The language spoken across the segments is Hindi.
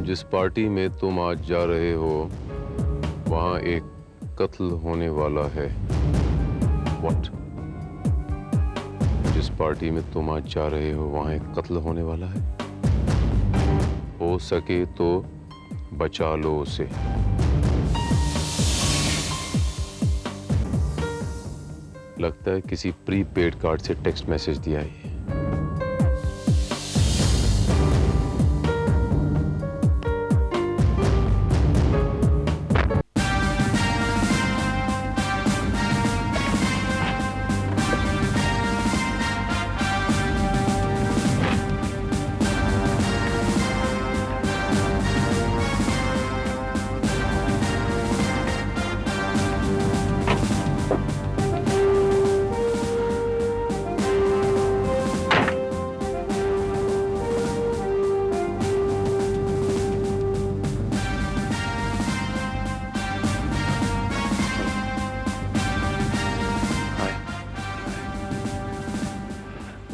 जिस पार्टी में तुम आज जा रहे हो वहां एक कत्ल होने वाला है। What? जिस पार्टी में तुम आज जा रहे हो वहां एक कत्ल होने वाला है। हो सके तो बचा लो उसे। लगता है किसी प्रीपेड कार्ड से टेक्स्ट मैसेज दिया है।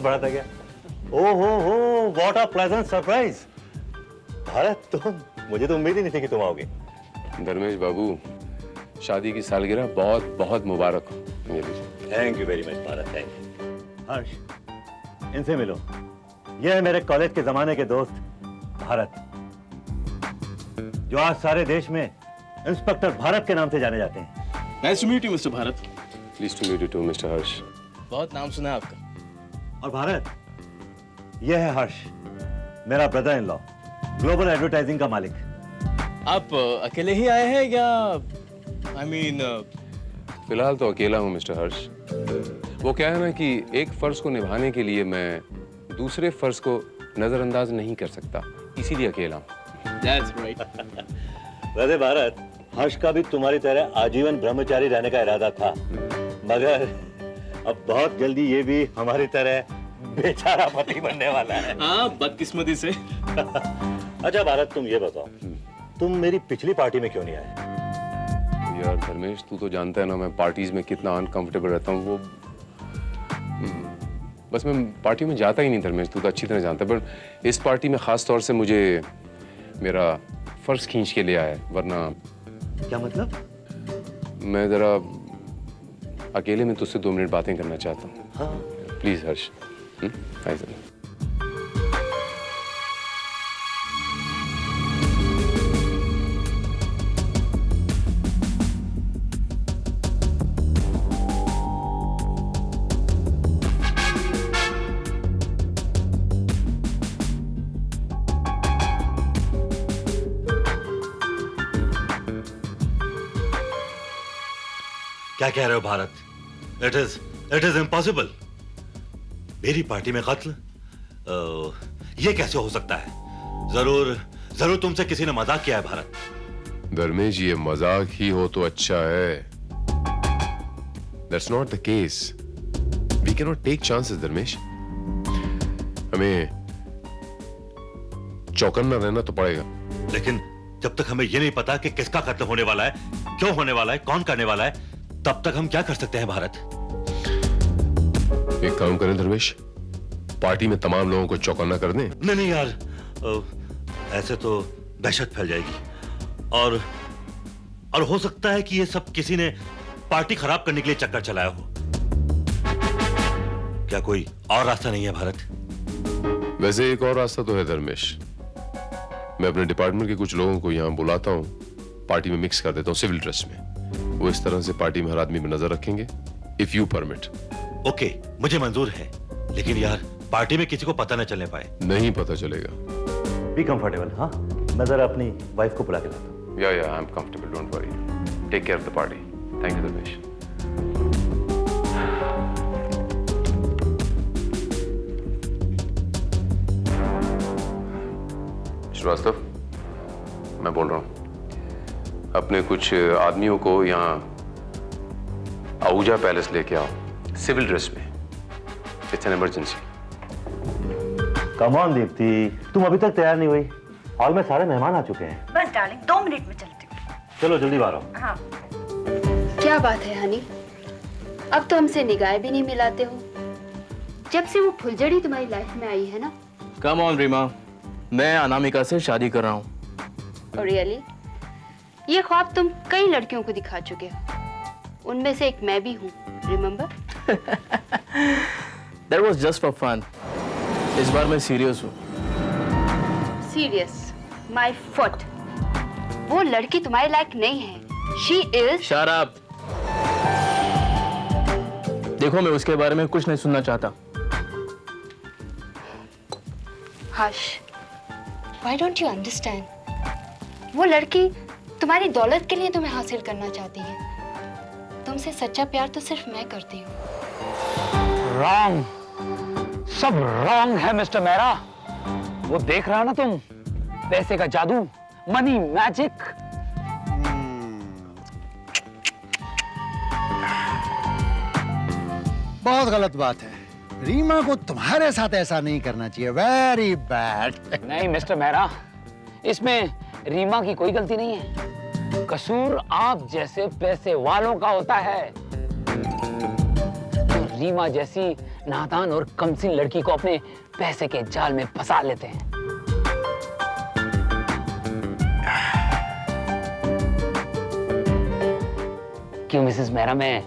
बड़ा था क्या? ओहो what a pleasant surprise. Bharat, तुम, मुझे तो उम्मीद ही नहीं थी कि तुम आओगे। धर्मेश बाबू, शादी की सालगिरह बहुत बहुत मुबारक हो। Thank you very much Bharat, thank you. Harsh, इनसे मिलो। ये है मेरे कॉलेज के जमाने के दोस्त भारत, जो आज सारे देश में इंस्पेक्टर भारत के नाम से जाने जाते हैं। Nice to meet you mister Bharat. Please to meet you too mister Harsh. बहुत नाम सुना है आपका। और भारत, यह है हर्ष, मेरा brother in law, global advertising का मालिक। आप अकेले ही आए हैं या I mean, फिलहाल तो अकेला हूँ मिस्टर हर्ष। वो क्या है ना कि एक फर्ज को निभाने के लिए मैं दूसरे फर्ज को नजरअंदाज नहीं कर सकता, इसीलिए अकेला हूँ। That's right. वैसे भारत, हर्ष का भी तुम्हारी तरह आजीवन ब्रह्मचारी रहने का इरादा था, मगर अब बहुत जल्दी ये भी हमारी तरह बेचारा पति बनने वाला है। हाँ, बदकिस्मती से। अच्छा भारत, तुम ये बताओ, तुम मेरी पिछली पार्टी में क्यों नहीं आए? यार धर्मेश, तू तो जानता है ना मैं पार्टीज में कितना अनकंफर्टेबल रहता हूँ। वो बस मैं पार्टी में जाता ही नहीं धर्मेश, तू तो अच्छी तरह जानता है। पर इस पार्टी में खास तौर से मुझे मेरा फर्ज खींच के ले आया, वरना क्या मतलब? मैं जरा अकेले में तुझसे 2 मिनट बातें करना चाहता हूँ। हाँ। प्लीज हर्ष, आइए जरा। क्या कह रहे हो भारत? It is impossible. मेरी पार्टी में कत्ल, ये कैसे हो सकता है? जरूर तुमसे किसी ने मजाक किया है भारत। धर्मेश, ये मजाक ही हो तो अच्छा है। That's not the case. We cannot take chances, Dharmesh. हमें चौकन्ना रहना तो पड़ेगा। लेकिन जब तक हमें ये नहीं पता कि किसका कत्ल होने वाला है, क्यों होने वाला है, कौन करने वाला है, तब तक हम क्या कर सकते हैं भारत? एक काम करें धर्मेश, पार्टी में तमाम लोगों को चौकन्ना कर दें। नहीं यार, ऐसे तो दहशत फैल जाएगी और हो सकता है कि ये सब किसी ने पार्टी खराब करने के लिए चक्कर चलाया हो। क्या कोई और रास्ता नहीं है भारत? वैसे एक और रास्ता तो है धर्मेश। मैं अपने डिपार्टमेंट के कुछ लोगों को यहाँ बुलाता हूँ, पार्टी में मिक्स कर देता हूँ सिविल ड्रेस में। वो इस तरह से पार्टी में हर आदमी में नजर रखेंगे, इफ यू परमिट। ओके, मुझे मंजूर है, लेकिन यार पार्टी में किसी को पता न चलने पाए। नहीं पता चलेगा। Be comfortable. हाँ, मैं जरा अपनी वाइफ को बुला के लाता हूँ। Yeah I am comfortable, don't worry. Take care of the party. Thank you Dharmesh. Srivastava, मैं बोल रहा हूँ, अपने कुछ आदमियों को यहाँ आहूजा पैलेस लेके आओ, सिविल ड्रेस में। It's an emergency. Come on Deepti, तुम अभी तक तैयार नहीं हुई? हॉल में सारे मेहमान आ चुके हैं। बस डार्लिंग, 2 मिनट में चलती हूँ। चलो जल्दी बाहर आओ। हाँ। क्या बात है हनी, अब तो हमसे निगाह भी नहीं मिलाते हो। जब से वो फुलझड़ी तुम्हारी लाइफ में आई है ना। कम ऑन रीमा, मैं अनामिका से शादी कर रहा हूँ। और रियली ये ख्वाब तुम कई लड़कियों को दिखा चुके हो, उनमें से एक मैं भी हूँ, remember? That was just for fun. इस बार मैं सीरियस हूँ। सीरियस? माय फुट, वो लड़की तुम्हारे लायक नहीं है। She is... Shut up. देखो मैं उसके बारे में कुछ नहीं सुनना चाहता। हर्ष, why don't you understand? वो लड़की तुम्हारी दौलत के लिए तुम्हें हासिल करना चाहती है। तुमसे सच्चा प्यार तो सिर्फ मैं करती हूँ। रॉन्ग, सब रॉन्ग है मिस्टर मेहरा। वो देख रहा ना तुम, पैसे का जादू, मनी मैजिक। बहुत गलत बात है। रीमा को तुम्हारे साथ ऐसा नहीं करना चाहिए। Very bad. नहीं मिस्टर मेहरा, इसमें रीमा की कोई गलती नहीं है। कसूर आप जैसे पैसे वालों का होता है। तो रीमा जैसी नादान और कमसिन लड़की को अपने पैसे के जाल में फंसा लेते हैं। क्यों मिसेस मेहरा, मैं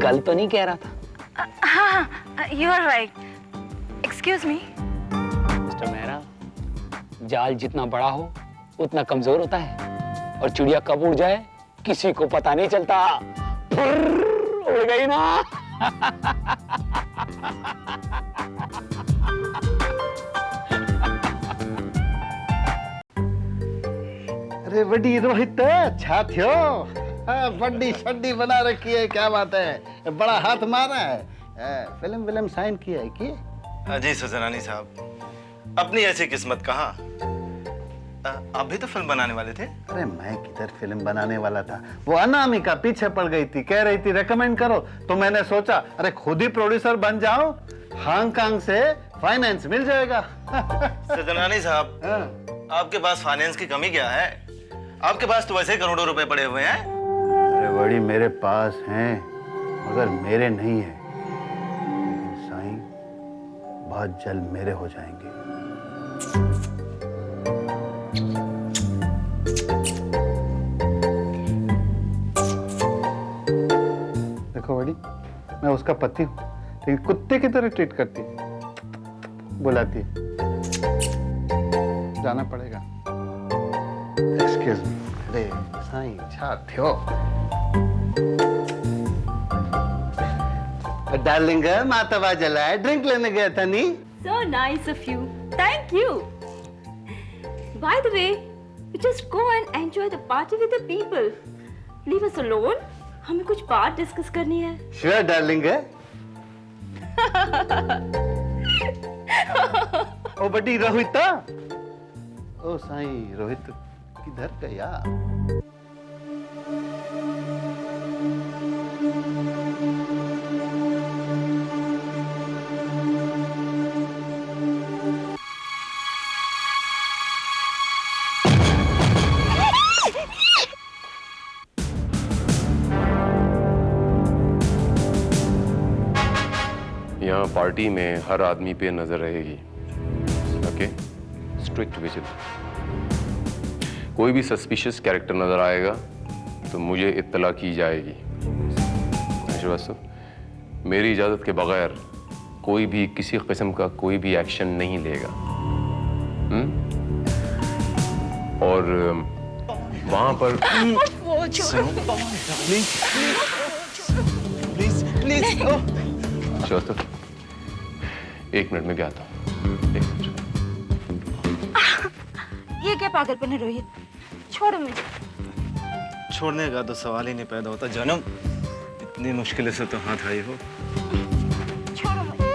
गलत तो नहीं कह रहा था? हाँ, you are right. Excuse me. Mister Mehra, जाल जितना बड़ा हो उतना कमजोर होता है, और चिड़िया कब उड़ जाए किसी को पता नहीं चलता। उड़ गई ना। अरे बड़ी रोहित, अच्छा थियो। बड्डी शड्डी बना रखी है, क्या बात है। बड़ा हाथ मारा है। फिल्म साइन किया है कि? जी सुजनानी साहब, अपनी ऐसी किस्मत कहाँ। आप भी तो फिल्म बनाने वाले थे। अरे मैं किधर फिल्म बनाने वाला था, वो अनामिका पीछे पड़ गई थी, कह रही थी रेकमेंड करो, तो मैंने सोचा अरे खुद ही प्रोड्यूसर बन जाओ, हांगकांग से फाइनेंस मिल जाएगा। सुजनानी साहब, आपके पास फाइनेंस की कमी क्या है? आपके पास तो वैसे करोड़ों रुपए पड़े हुए हैं। अरे बड़ी मेरे पास हैं, मगर मेरे नहीं है। लेकिन साईं, बहुत जल्द मेरे हो जाएंगे। देखो बड़ी, मैं उसका पति हूँ, लेकिन कुत्ते की तरह ट्रीट करती है, बुलाती है। जाना पड़ेगा। Excuse me. अरे साईं, छा थियो। डार्लिंग, मातवा जलाए, ड्रिंक लेने गया था नी। So nice of you. Thank you. By the way, just go and enjoy the party with the people. Leave us alone. हमें कुछ बात डिस्कस करनी है। Sure darling. ओ बड़ी रोहित। ओ साईं, रोहित किधर गया? यहाँ पार्टी में हर आदमी पे नजर रहेगी। Okay, strict vigilance. कोई भी सस्पिशियस कैरेक्टर नजर आएगा तो मुझे इत्तला की जाएगी। श्रीवास्तव, मेरी इजाजत के बगैर कोई भी किसी किस्म का कोई भी एक्शन नहीं लेगा। और वहां पर श्रीवास्तव, 1 मिनट में क्या आता हूँ। 1 मिनट। ये क्या पागलपन है रोहित, छोड़ो मुझे। छोड़ने का तो सवाल ही नहीं पैदा होता जन्म, इतनी मुश्किल से तो हाथ आई हो। छोड़ो मुझे।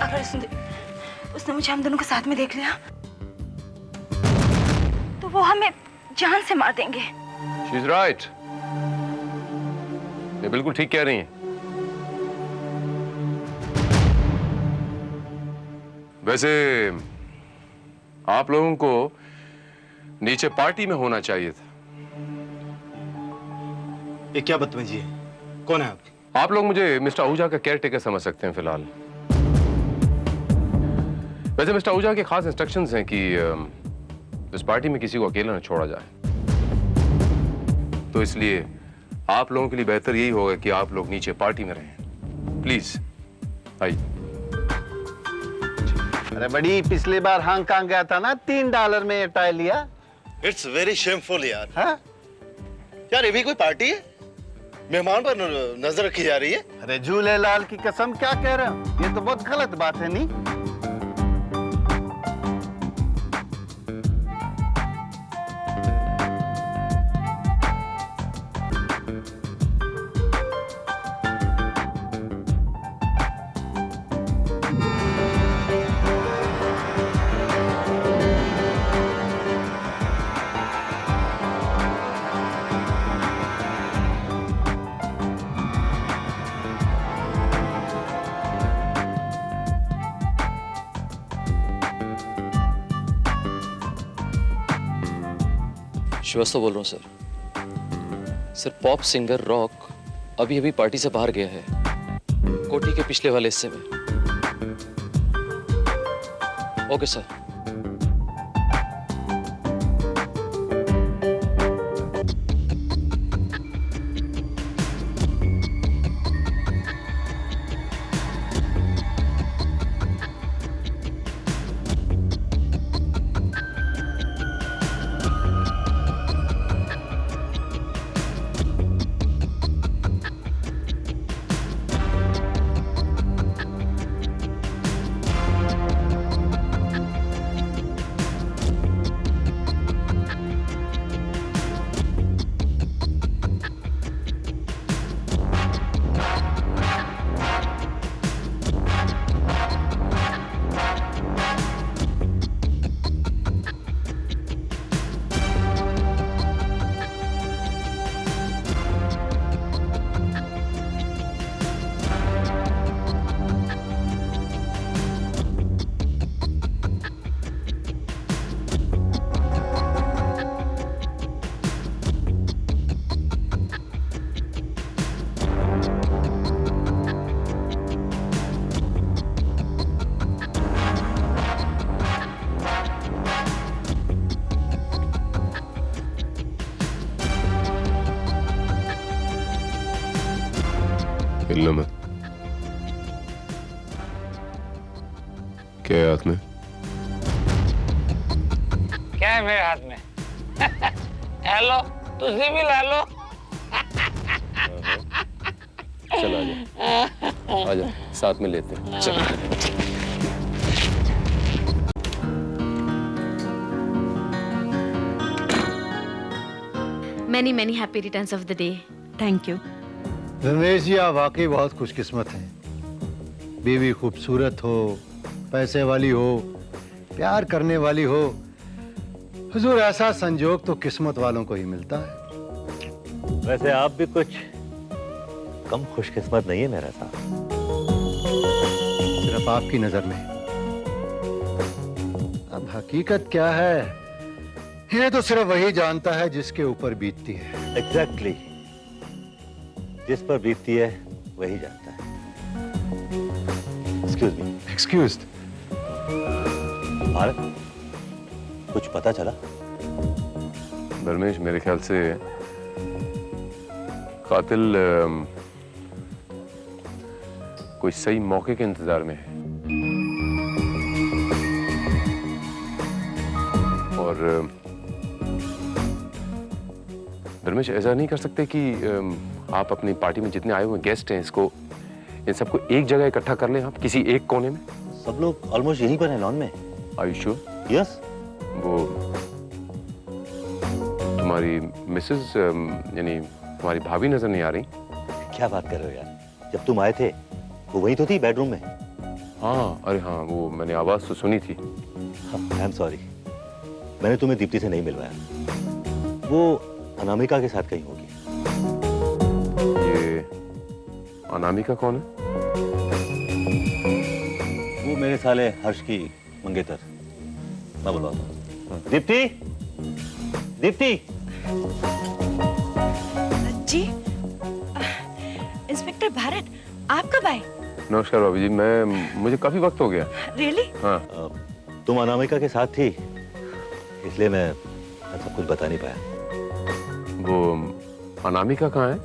अगर उसने मुझे हम दोनों को साथ में देख लिया तो वो हमें जान से मार देंगे। She's right. ये बिल्कुल ठीक कह रही हैं। वैसे आप लोगों को नीचे पार्टी में होना चाहिए था। ये क्या बदतमीजी है? कौन है आप? आप लोग मुझे मिस्टर आहूजा का केयर टेकर समझ सकते हैं फिलहाल। वैसे मिस्टर आहूजा के खास इंस्ट्रक्शंस हैं कि इस पार्टी में किसी को अकेला न छोड़ा जाए, तो इसलिए आप लोगों के लिए बेहतर यही होगा कि आप लोग नीचे पार्टी में रहें। प्लीज आइए। अरे बड़ी, पिछली बार हांगकांग गया था ना, $3 में ये टाई लिया। इट्स वेरी शेमफुल यार। हाँ? यार ये भी कोई पार्टी है? मेहमान पर नजर रखी जा रही है। अरे झूलेलाल की कसम, क्या कह रहे हो? ये तो बहुत गलत बात है। नहीं, श्रीवास्तव बोल रहा हूँ sir. Sir pop singer rock अभी अभी पार्टी से बाहर गया है, कोठी के पिछले वाले हिस्से में। Okay sir. हिलना मत। क्या है हाथ में? क्या है मेरे हाथ में? हेलो, तुझे भी ला लो। चल आजा, आजा साथ में लेते हैं। चल। Many happy returns of the day. Thank you. Ramesh ji, आप वाकई बहुत खुशकिस्मत हैं। बीवी खूबसूरत हो, पैसे वाली हो, प्यार करने वाली हो। हुजूर, ऐसा संजोग तो किस्मत वालों को ही मिलता है। वैसे आप भी कुछ कम खुशकिस्मत नहीं है मेरा साहब। सिर्फ आपकी नजर में। अब हकीकत क्या है, ये तो सिर्फ वही जानता है जिसके ऊपर बीतती है। एग्जैक्टली, जिस पर बीतती है वही जानता है। Excuse me. एक्सक्यूज। भारत, कुछ पता चला? धर्मेश, मेरे ख्याल से कातिल कोई सही मौके के इंतजार में है। और धर्मेश, ऐसा नहीं कर सकते कि आप अपनी पार्टी में जितने आए हुए गेस्ट हैं, इन सबको एक जगह इकट्ठा कर लें आप, किसी एक कोने में? सब लोग ऑलमोस्ट यहीं पर हैं, लॉन में। Are you sure? यस। वो तुम्हारी मिसेज यानी तुम्हारी भाभी नजर नहीं आ रही? क्या बात कर रहे हो यार, जब तुम आए थे वो वही तो थी, बेडरूम में। हाँ, अरे हाँ, वो मैंने आवाज तो सुनी थी। आई एम सॉरी, मैंने तुम्हें दीप्ति से नहीं मिलवाया। वो अनामिका के साथ कहीं होगी। ये अनामिका कौन है? वो मेरे साले हर्ष की मंगेतर। मैं बुलवाता हूँ। दीप्ति, दीप्ति। जी, इंस्पेक्टर भारत, आप कब आए? नमस्कार भाभी जी, मुझे काफी वक्त हो गया। रियली? हाँ। तुम अनामिका के साथ थी, इसलिए मैं सब कुछ बता नहीं पाया। वो अनामिका कहाँ है?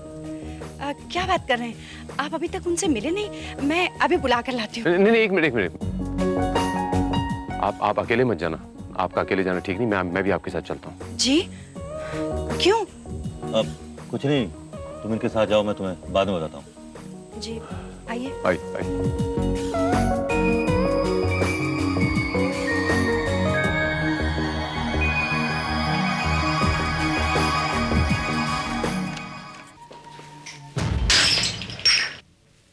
क्या बात कर रहे हैं आप? अभी तक उनसे मिले नहीं? मैं अभी बुला कर लाती हूँ। नहीं, एक मिनट। आप अकेले मत जाना, आपका अकेले जाना ठीक नहीं। मैं भी आपके साथ चलता हूँ। जी? क्यों? कुछ नहीं, तुम इनके साथ जाओ, मैं तुम्हें बाद में बताता हूँ। जी आइए। आइए।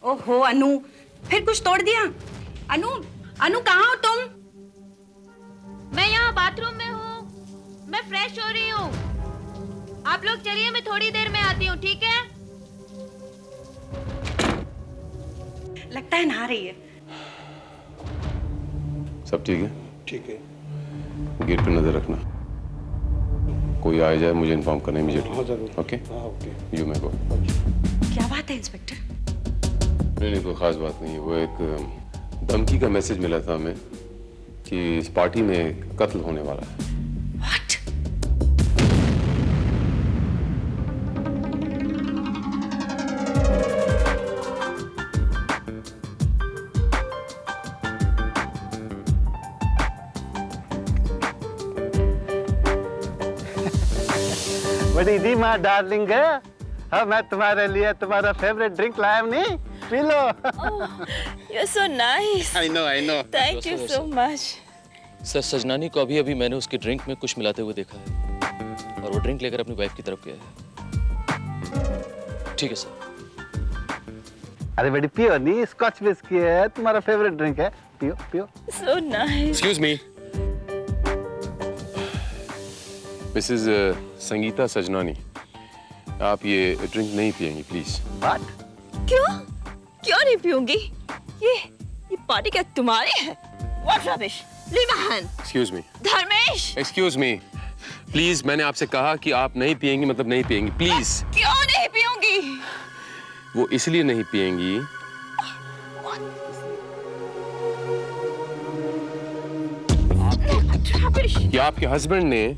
ओहो अनु, फिर कुछ तोड़ दिया? अनु कहाँ हो तुम? मैं यहाँ बाथरूम में हूँ, मैं फ्रेश हो रही हूँ। आप लोग चलिए, मैं थोड़ी देर में आती हूँ, ठीक है? लगता है नहा रही है। सब ठीक है? ठीक है। गेट पे नजर रखना, कोई आए जाए मुझे इन्फॉर्म करना इमीडिएटली। हाँ जरूर। ओके? हाँ ओके। यू मे गो। क्या बात है इंस्पेक्टर? नहीं, कोई खास बात नहीं है। वो एक धमकी का मैसेज मिला था हमें कि इस पार्टी में कत्ल होने वाला है। What? बड़ी दी माँ डार्लिंग है। हाँ, मैं तुम्हारे लिए तुम्हारा फेवरेट ड्रिंक लाया हूँ, नहीं? P low. You're so nice. I know. Thank you so much. Sir, Sajnani को अभी मैंने उसकी ड्रिंक में कुछ मिलाते हुए देखा है और वो ड्रिंक लेकर अपनी वाइफ की तरफ गया है। ठीक है सर। अरे बेटी पियो, नहीं स्कॉच विस्की है, तुम्हारा फेवरेट ड्रिंक है, पियो। So nice. Excuse me, Mrs Sangeeta Sajnani, आप ये ड्रिंक नहीं पिएंगी प्लीज। क्यों नहीं पीऊंगी? ये पार्टी क्या तुम्हारी है? What rubbish? Leave my hand. Excuse me. Dharmesh! Excuse me, please. मैंने आपसे कहा कि आप नहीं पिएंगी, मतलब नहीं पिएंगी, प्लीज। क्यों नहीं पीऊंगी? वो इसलिए नहीं पिएंगी कि आपके हस्बैंड ने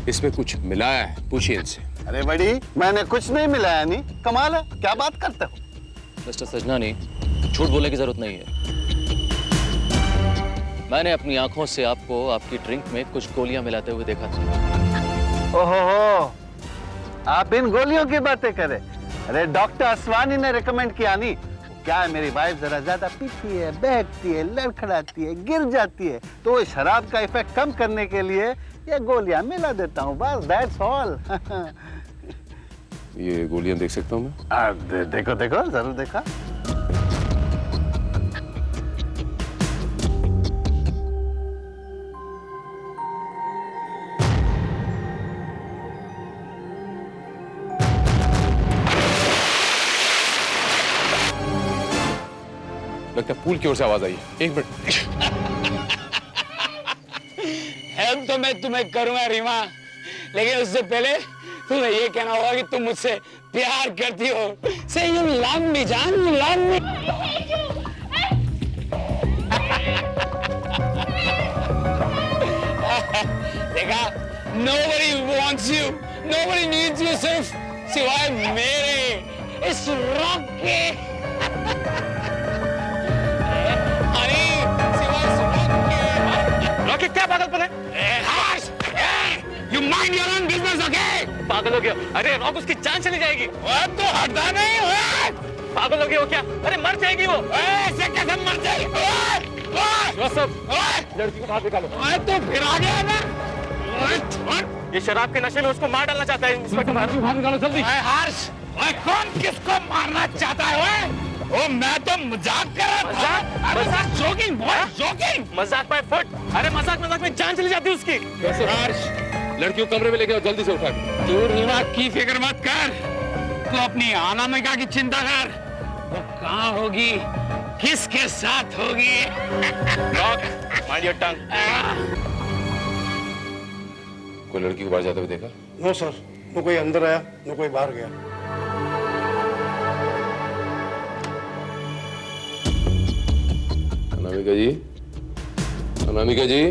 इसमें कुछ मिलाया है। पूछिए इनसे। अरे बड़ी, मैंने कुछ नहीं मिलाया। नहीं, कमाल है, क्या बात करते हो? मिस्टर सजनानी, झूठ बोलने की जरूरत नहीं है। मैंने अपनी आंखों से आपको आपकी ड्रिंक में कुछ गोलियां मिलाते हुए देखा था। ओहो, आप इन गोलियों की बातें करें? अरे डॉक्टर असवानी ने रिकमेंड किया। नहीं क्या है, मेरी वाइफ जरा ज्यादा पीती है, बहकती है, लड़खड़ाती है, गिर जाती है, तो इस शराब का इफेक्ट कम करने के लिए ये गोलियां मिला देता हूँ, बस दैट्स ऑल। ये गोलियां देख सकता हूँ मैं? देखो जरूर देखा। लगता है पूल की ओर से आवाज आई है। एक मिनट। हेल्प तो मैं तुम्हें करूंगा रीमा, लेकिन उससे पहले तुम्हें ये कहना होगा कि तुम मुझसे प्यार करती हो। से यू लव मी जान, यू लव मी। देखा, nobody wants you, nobody needs you, सिर्फ सिवाय मेरे इस रॉक के। रॉकी, क्या पागलपन है? You mind your own business, okay? पागल हो गया? अरे रॉक, उसकी जान चली जाएगी। तो हटता नहीं हो? पागल हो गया वो क्या? अरे मर जाएगी वो। ऐसे कैसे मर जाएगी? लड़की को बाहर निकालो। तो फिर आ गया ना? ये शराब के नशे में उसको मार डालना चाहता है इंस्पेक्टर। बाहर निकालो जल्दी। हर्ष, कौन किसको मारना चाहता है? ओ, मैं तो मजाक कर रहा था। मजाक? Joking boy, joking. मजाक बाय फुट। अरे मजाक में जान चली जाती है उसकी। हर्ष, लड़की को कमरे में लेके आओ जल्दी से उठा के। तू रीमा की फिक्र मत कर, तू अपनी अनामिका की चिंता कर। वो कहाँ होगी, किसके साथ होगी? Rock, mind your tongue. कोई लड़की को बाहर जाते हुए देखा? नो सर, न कोई अंदर आया न कोई बाहर गया। अनामिका जी, अनामिका जी,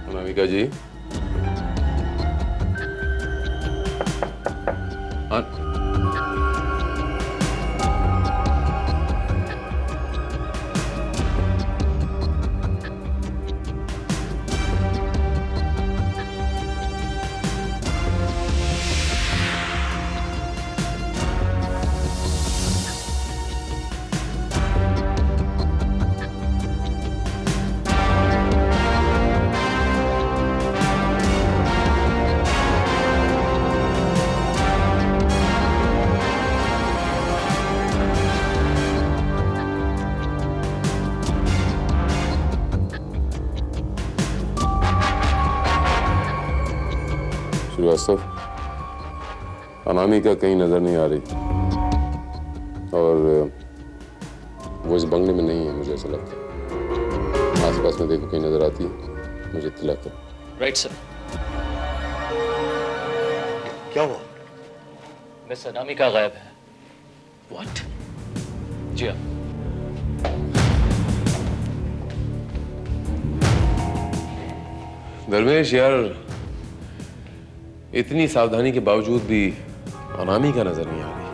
अनामिका जी, श्रीवास्तव, अनामिका कहीं नजर नहीं आ रही और वो इस बंगले में नहीं है, मुझे ऐसा लगता है। आसपास में देखो कहीं नजर आती है, मुझे इत्तला करो। Right sir. क्या हुआ? मिस अनामिका गायब है। व्हाट? जी हाँ। धर्मेश यार, इतनी सावधानी के बावजूद भी अनामिका नजर नहीं आ रही।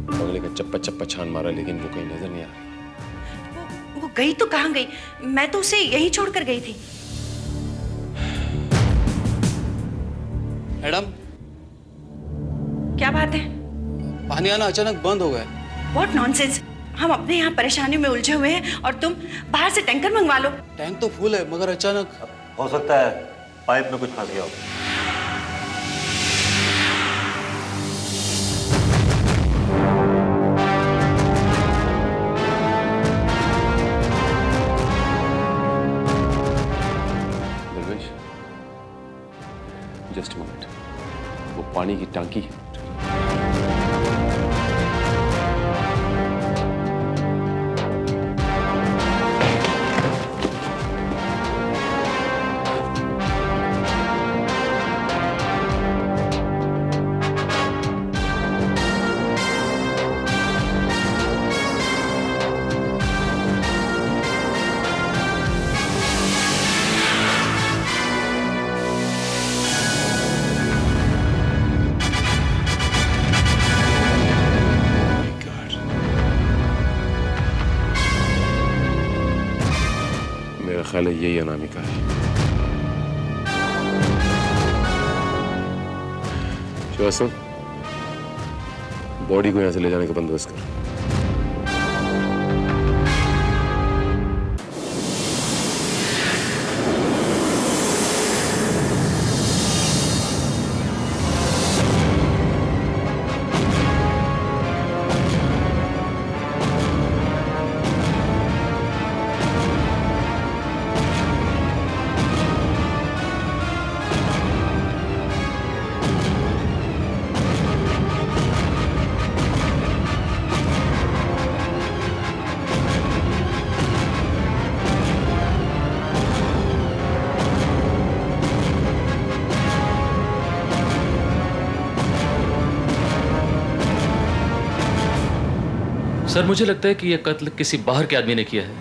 बंगले का चप्पा चप्पा छान मारा लेकिन वो कहीं नजर नहीं आ रही। वो गई तो कहाँ गई? मैं तो उसे यहीं छोड़कर गई थी। मैडम, क्या बात है? पानी आना अचानक बंद हो गया। What nonsense! हम अपने यहाँ परेशानियों में उलझे हुए हैं और तुम बाहर से टैंकर मंगवा लो। टैंक तो फुल है मगर अचानक हो सकता है पाइप में कुछ फंस गया हो। धर्मेश, जस्ट मिनट, वो पानी की टांकी है। ख्याल है यही अनामिका है। श्रीवास्तव, बॉडी को यहां से ले जाने का बंदोबस्त कर। सर, मुझे लगता है कि यह कत्ल किसी बाहर के आदमी ने किया है,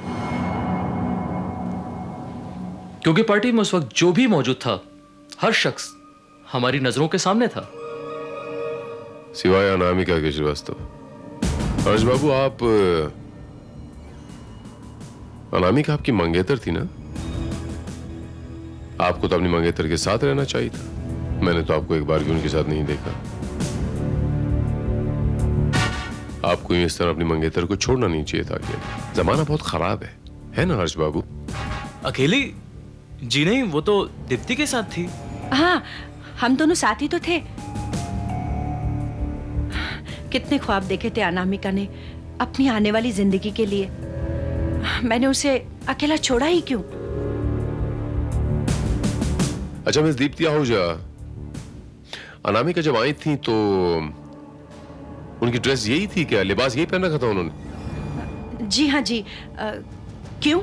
क्योंकि पार्टी में उस वक्त जो भी मौजूद था हर शख्स हमारी नजरों के सामने था, सिवाय अनामिका के। श्रीवास्तव, हर्ष बाबू, आप अनामिका आपकी मंगेतर थी ना? आपको तो अपनी मंगेतर के साथ रहना चाहिए था। मैंने तो आपको एक बार भी उनके साथ नहीं देखा। आपको इस तरह अपनी मंगेतर को छोड़ना नहीं चाहिए था। जमाना बहुत खराब है ना हर्ष बाबू? अकेली? जी नहीं, वो तो दीप्ति के साथ थी। हाँ, हम दोनों साथ ही तो थे। कितने ख्वाब देखे थे अनामिका ने अपनी आने वाली जिंदगी के लिए। मैंने उसे अकेला छोड़ा ही क्यों? अच्छा मिस दीप्ति आहूजा, अनामिका जब आई थी तो उनकी ड्रेस यही थी क्या? लिबास यही पहन रखा था उन्होंने? जी हाँ जी। क्यों?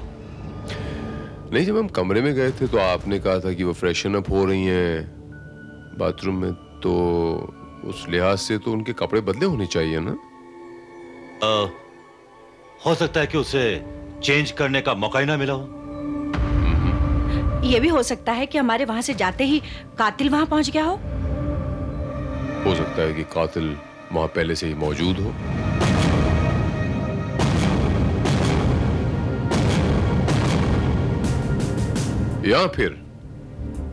नहीं, जब हम कमरे में गए थे तो आपने कहा था कि वो फ्रेशन अप हो रही हैं बाथरूम में, तो उस लिहाज से तो उनके कपड़े बदले होने चाहिए ना? हो सकता है कि उसे चेंज करने का मौका ही ना मिला हो। ये भी हो सकता है कि हमारे वहां से जाते ही कातिल वहां पहुंच गया हो सकता है कि कातिल वहां पहले से ही मौजूद हो। या फिर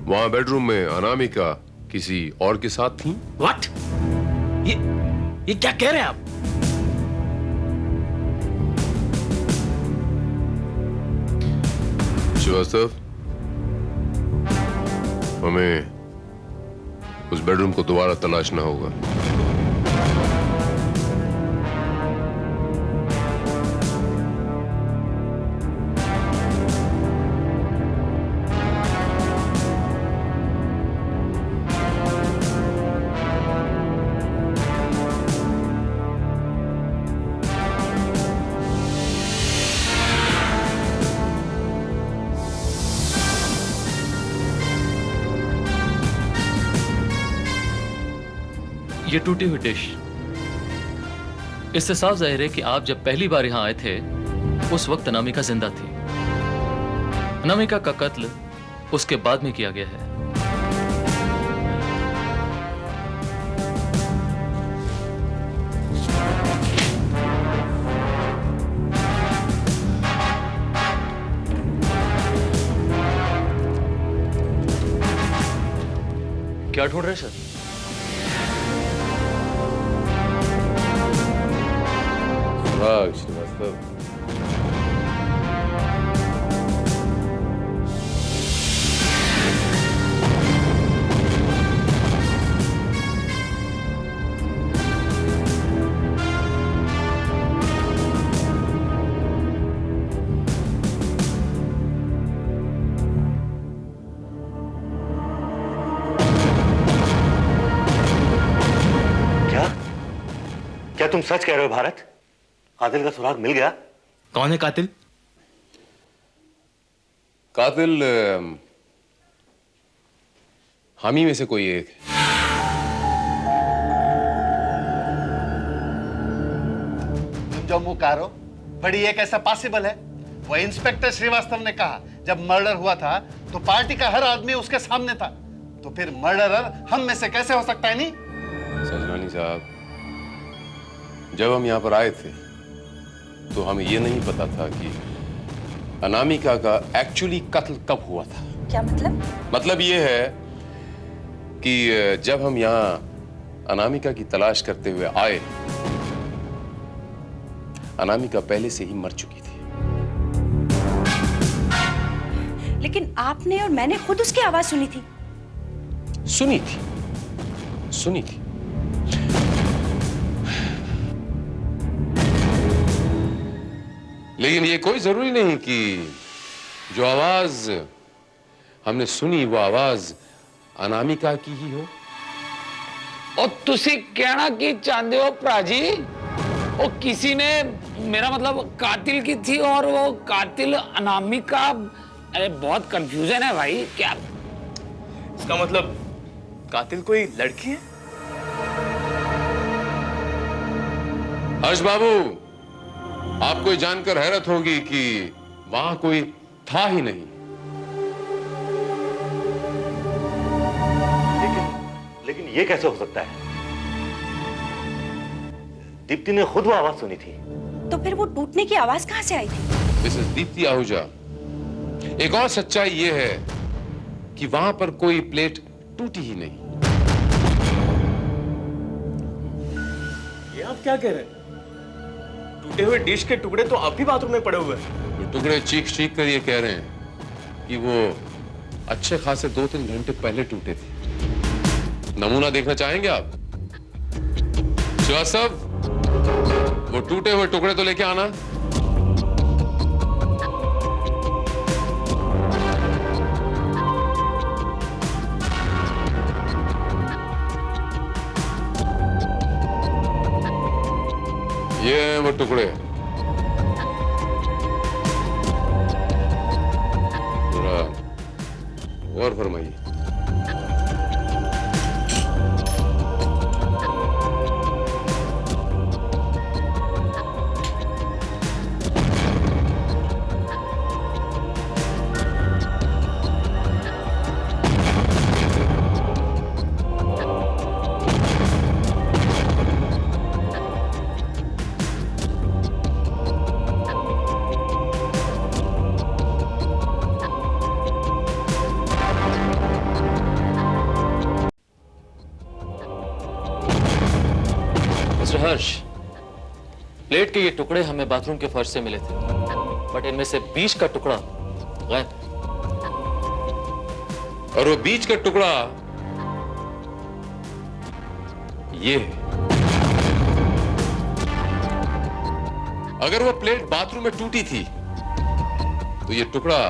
वहां बेडरूम में अनामिका किसी और के साथ थी। व्हाट? ये क्या कह रहे हैं आप? श्रीवास्तव, हमें उस बेडरूम को दोबारा तलाशना होगा। ये टूटी हुई डिश, इससे साफ जाहिर है कि आप जब पहली बार यहां आए थे उस वक्त अनामिका जिंदा थी। अनामिका का कत्ल उसके बाद में किया गया है। क्या ढूंढ रहे सर? श्रीवास्तव, क्या तुम सच कह रहे हो भारत? कातिल का सुराग मिल गया? कौन है कातिल? कातिल हम ही में से कोई एक है। तुम जो मुंह कारो, बड़ी ये कैसा पॉसिबल है? वो इंस्पेक्टर श्रीवास्तव ने कहा जब मर्डर हुआ था तो पार्टी का हर आदमी उसके सामने था, तो फिर मर्डरर हम में से कैसे हो सकता है? नहीं सजनानी साहब, जब हम यहां पर आए थे तो हमें यह नहीं पता था कि अनामिका का एक्चुअली कत्ल कब हुआ था। क्या मतलब? मतलब यह है कि जब हम यहां अनामिका की तलाश करते हुए आए, अनामिका पहले से ही मर चुकी थी। लेकिन आपने और मैंने खुद उसकी आवाज सुनी थी। सुनी थी। लेकिन ये कोई जरूरी नहीं कि जो आवाज हमने सुनी वो आवाज अनामिका की ही हो। और तुसी कहना कि चाहते हो प्राजी, वो किसी ने, मेरा मतलब कातिल की थी और वो कातिल अनामिका? अरे बहुत कंफ्यूजन है भाई। क्या इसका मतलब कातिल कोई लड़की है? हर्ष बाबू, आपको ये जानकर हैरत होगी कि वहां कोई था ही नहीं। लेकिन ये कैसे हो सकता है? दीप्ति ने खुद वो आवाज सुनी थी। तो फिर वो टूटने की आवाज कहां से आई थी? मिसेस दीप्ति आहूजा, एक और सच्चाई ये है कि वहां पर कोई प्लेट टूटी ही नहीं। ये आप क्या कह रहे हैं? टूटे हुए डिश के टुकड़े तो आप भी बाथरूम में पड़े हुए हैं। वो टुकड़े चीख कर ये कह रहे हैं कि वो अच्छे खासे 2-3 घंटे पहले टूटे थे। नमूना देखना चाहेंगे आप? श्रीवास्तव, वो टूटे हुए टुकड़े तो लेके आना। और टुकड़े थोड़ा और फरमाइए। हर्ष, प्लेट के ये टुकड़े हमें बाथरूम के फर्श से मिले थे, बट इनमें से बीच का टुकड़ा गायब। और वो बीच का टुकड़ा ये है। अगर वो प्लेट बाथरूम में टूटी थी तो ये टुकड़ा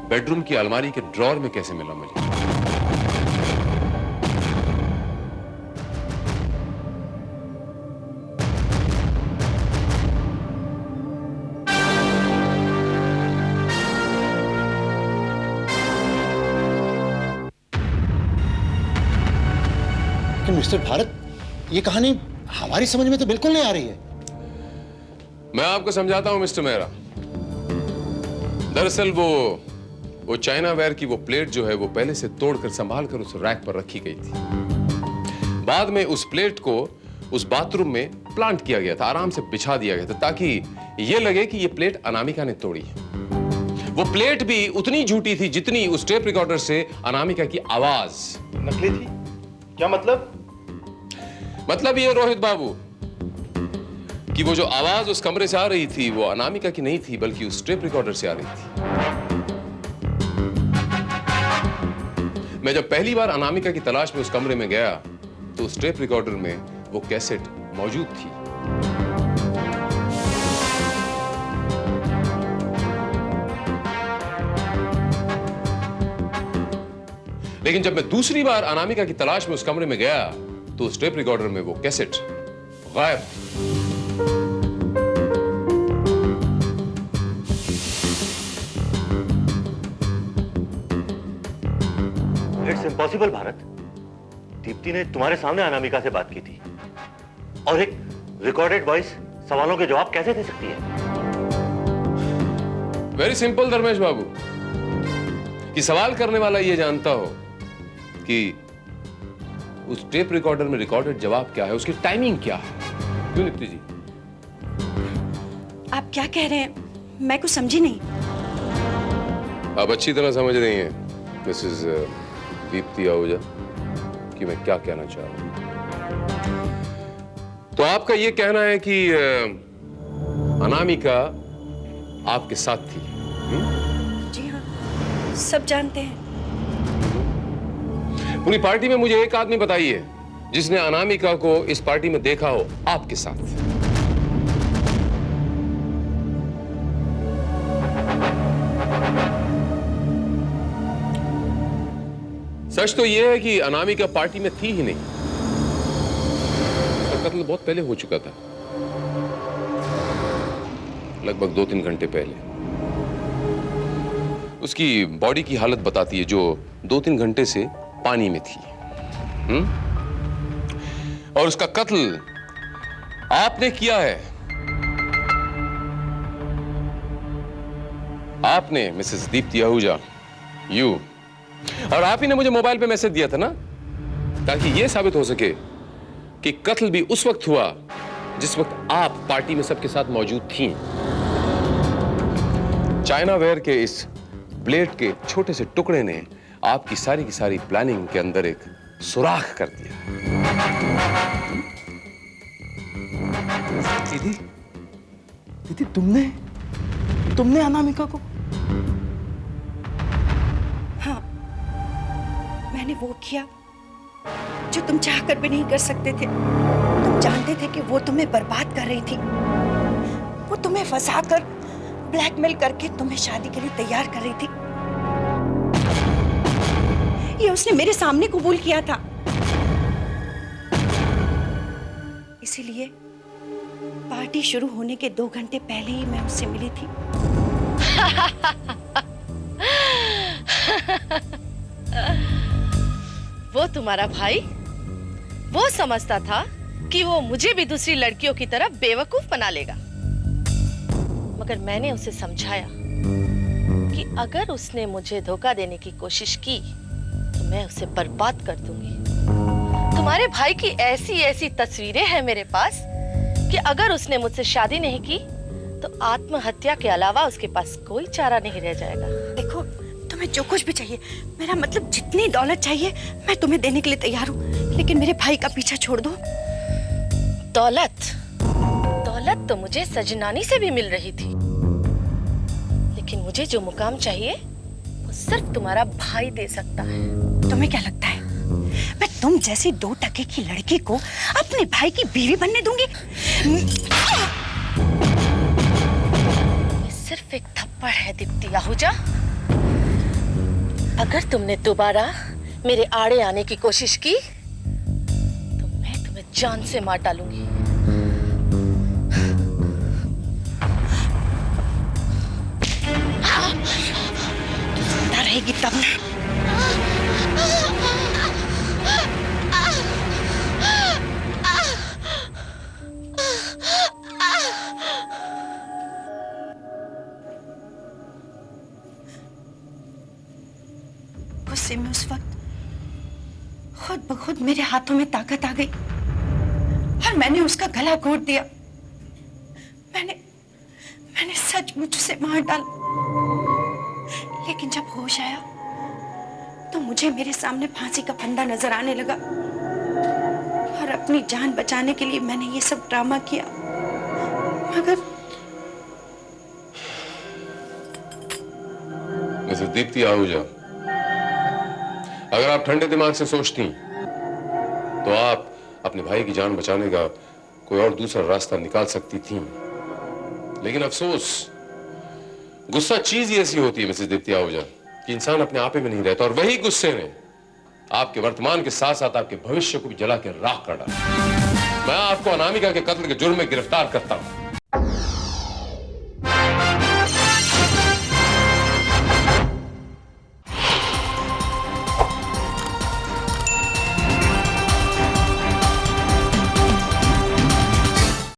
बेडरूम की अलमारी के ड्रॉर में कैसे मिला मुझे? मिस्टर भारत, ये कहानी हमारी समझ में तो बिल्कुल नहीं आ रही है। मैं आपको समझाता हूं मिस्टर मेहरा। दरअसल वो चाइना वेयर की वो प्लेट जो है वो पहले से तोड़कर संभाल कर उस रैक पर रखी गई थी। बाद में उस प्लेट को उस बाथरूम में प्लांट किया गया था, आराम से बिछा दिया गया था ताकि ये लगे कि ये प्लेट अनामिका ने तोड़ी है। वो प्लेट भी उतनी झूठी थी जितनी उस टेप रिकॉर्डर से अनामिका की आवाज नकली थी। क्या मतलब? मतलब ये रोहित बाबू कि वो जो आवाज उस कमरे से आ रही थी वो अनामिका की नहीं थी बल्कि उस टेप रिकॉर्डर से आ रही थी। मैं जब पहली बार अनामिका की तलाश में उस कमरे में गया तो उस टेप रिकॉर्डर में वो कैसेट मौजूद थी। लेकिन जब मैं दूसरी बार अनामिका की तलाश में उस कमरे में गया तो उस टेप रिकॉर्डर में वो कैसेट गायब थी। It's impossible Bharat. दीप्ति ने तुम्हारे सामने अनामिका से बात की थी और एक रिकॉर्डेड वॉइस सवालों के जवाब कैसे दे सकती है? वेरी सिंपल धर्मेश बाबू कि सवाल करने वाला ये जानता हो कि उस टेप रिकॉर्डर में रिकॉर्डेड जवाब क्या है, उसकी टाइमिंग क्या है। क्यों दीप्ति जी? आप क्या कह रहे हैं? मैं कुछ समझी नहीं। आप अच्छी तरह समझ रही हैं मिसेस दीप्ति आहूजा कि मैं क्या कहना चाह रहा हूं। तो आपका ये कहना है कि अनामिका आपके साथ थी? जी हाँ, सब जानते हैं। पूरी पार्टी में मुझे एक आदमी बताइए जिसने अनामिका को इस पार्टी में देखा हो आपके साथ। सच तो यह है कि अनामिका पार्टी में थी ही नहीं। उसका कत्ल बहुत पहले हो चुका था, लगभग 2-3 घंटे पहले। उसकी बॉडी की हालत बताती है जो 2-3 घंटे से पानी में थी। और उसका कत्ल आपने किया है। आपने मिसेस दीप्ति आहूजा, यू। और आप ही ने मुझे मोबाइल पे मैसेज दिया था ना, ताकि यह साबित हो सके कि कत्ल भी उस वक्त हुआ जिस वक्त आप पार्टी में सबके साथ मौजूद थीं। चाइना वेयर के इस ब्लेड के छोटे से टुकड़े ने आपकी सारी की सारी प्लानिंग के अंदर एक सुराख कर दिया। दीदी, दीदी तुमने अनामिका को? हाँ, मैंने वो किया जो तुम चाहकर भी नहीं कर सकते थे। तुम जानते थे कि वो तुम्हें बर्बाद कर रही थी। वो तुम्हें फंसाकर ब्लैकमेल करके तुम्हें शादी के लिए तैयार कर रही थी। ये उसने मेरे सामने कबूल किया था। इसीलिए पार्टी शुरू होने के 2 घंटे पहले ही मैं उससे मिली थी। वो तुम्हारा भाई वो समझता था कि वो मुझे भी दूसरी लड़कियों की तरह बेवकूफ बना लेगा, मगर मैंने उसे समझाया कि अगर उसने मुझे धोखा देने की कोशिश की तो मैं उसे बर्बाद कर दूंगी। तुम्हारे भाई की ऐसी ऐसी तस्वीरें हैं मेरे पास कि अगर उसने मुझसे शादी नहीं की तो आत्महत्या के अलावा उसके पास कोई चारा नहीं रह जाएगा। देखो, तुम्हें जो कुछ भी चाहिए, मेरा मतलब जितनी दौलत चाहिए मैं तुम्हें देने के लिए तैयार हूँ, लेकिन मेरे भाई का पीछा छोड़ दो। दौलत दौलत तो मुझे सजनानी से भी मिल रही थी, लेकिन मुझे जो मुकाम चाहिए वो सिर्फ तुम्हारा भाई दे सकता है। तुम्हें क्या लगता है मैं तुम जैसी 2 टके की लड़की को अपने भाई की बीवी बनने दूंगी? ये सिर्फ एक थप्पड़ है दीप्ति आहूजा। अगर तुमने दोबारा मेरे आड़े आने की कोशिश की तो मैं तुम्हें जान से मार डालूंगी। जिंदा रहेगी तब ना। गुस्से में उस वक्त खुद ब खुद मेरे हाथों में ताकत आ गई और मैंने उसका गला घोट दिया। मैंने सचमुच उसे मार डाला। लेकिन जब होश आया तो मुझे मेरे सामने फांसी का फंदा नजर आने लगा और अपनी जान बचाने के लिए मैंने ये सब ड्रामा किया। मगर मिसेस दीप्ति आहूजा, अगर आप ठंडे दिमाग से सोचती तो आप अपने भाई की जान बचाने का कोई और दूसरा रास्ता निकाल सकती थी। लेकिन अफसोस, गुस्सा चीज ही ऐसी होती है मिसेस दीप्ति आहूजा कि इंसान अपने आपे में नहीं रहता, और वही गुस्से ने आपके वर्तमान के साथ साथ आपके भविष्य को भी जला के राख कर डाला। मैं आपको अनामिका के कत्ल के जुर्म में गिरफ्तार करता हूं।